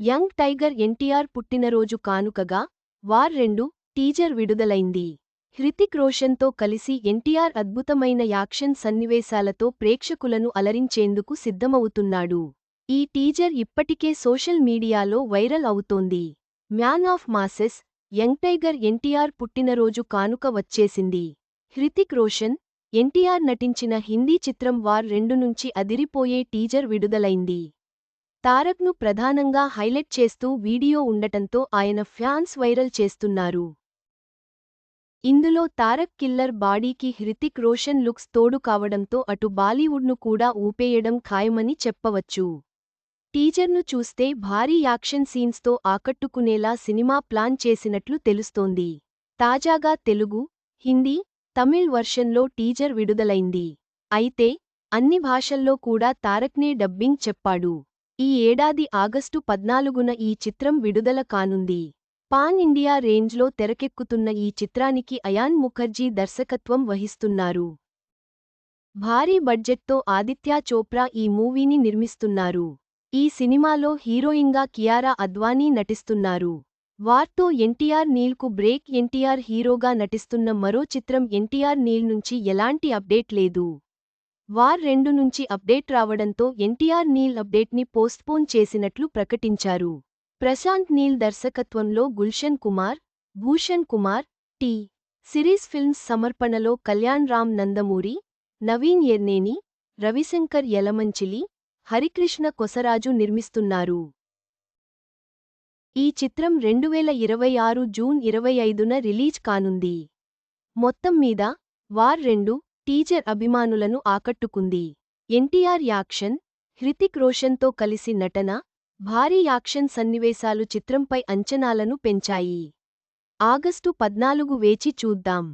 Young tiger NTR పుట్టినరోజు కానుకగా war 2 teaser విడుదలైంది. హృతిక్ రోషన్తో కలిసి ఎన్టీఆర్ అద్భుతమైన యాక్షన్ సన్నివేశాలతో ప్రేక్షకులను అలరించేందుకు సిద్ధమవుతున్నాడు. ఈ టీజర్ ఇప్పటికే సోషల్ మీడియాలో వైరల్ అవుతోంది. Man of masses, young tiger NTR పుట్టినరోజు కానుక వచ్చేసింది. హృతిక్ రోషన్, ఎన్టీఆర్ నటించిన హిందీ చిత్రం వార్ 2 నుంచి అదిరిపోయే టీజర్ విడుదలైంది. తారక్ను ప్రధానంగా హైలైట్ చేస్తూ వీడియో ఉండటంతో ఆయన ఫ్యాన్స్ వైరల్ చేస్తున్నారు. ఇందులో తారక్ కిల్లర్ బాడీకి హృతిక్ రోషన్ లుక్స్ తోడు కావడంతో అటు బాలీవుడ్ను కూడా ఊపేయడం ఖాయమని చెప్పవచ్చు. టీజర్ను చూస్తే భారీ యాక్షన్ సీన్స్తో ఆకట్టుకునేలా సినిమా ప్లాన్ చేసినట్లు తెలుస్తోంది. తాజాగా తెలుగు, హిందీ, తమిళ్ వర్షన్లో టీజర్ విడుదలైంది. అయితే అన్ని భాషల్లో కూడా తారక్నే డబ్బింగ్ చెప్పాడు. ఈ ఏడాది ఆగస్టు 14న ఈ చిత్రం విడుదల కానుంది. పాన్ ఇండియా రేంజ్లో తెరకెక్కుతున్న ఈ చిత్రానికి అయాన్ ముఖర్జీ దర్శకత్వం వహిస్తున్నారు. భారీ బడ్జెట్తో ఆదిత్య చోప్రా ఈ మూవీని నిర్మిస్తున్నారు. ఈ సినిమాలో హీరోయిన్గా కియారా అద్వానీ నటిస్తున్నారు. వార్తో ఎన్టీఆర్ నీల్కు బ్రేక్. ఎన్టీఆర్ హీరోగా నటిస్తున్న మరో చిత్రం ఎన్టీఆర్ నీల్ నుంచి ఎలాంటి అప్డేట్ లేదు. వార్ 2 నుంచి అప్డేట్ రావడంతో ఎన్టీఆర్ నీల్ అప్డేట్ని పోస్ట్పోన్ చేసినట్లు ప్రకటించారు. ప్రశాంత్ నీల్ దర్శకత్వంలో Gulshan Kumar, Bhushan Kumar, T. Series films సమర్పణలో కళ్యాణ్ రామ్ నందమూరి, నవీన్ ఎర్నేని, రవిశంకర్ యలమంచిలి, హరికృష్ణ కొసరాజు నిర్మిస్తున్నారు. ఈ చిత్రం 2026 జూన్ 25న రిలీజ్ కానుంది. మొత్తం మీద వార్ 2 టీజర్ అభిమానులను ఆకట్టుకుంది. ఎన్టీఆర్ యాక్షన్, హృతిక్ రోషన్తో కలిసి నటన, భారీ యాక్షన్ సన్నివేశాలు చిత్రంపై అంచనాలను పెంచాయి. ఆగస్టు 14 వేచి చూద్దాం.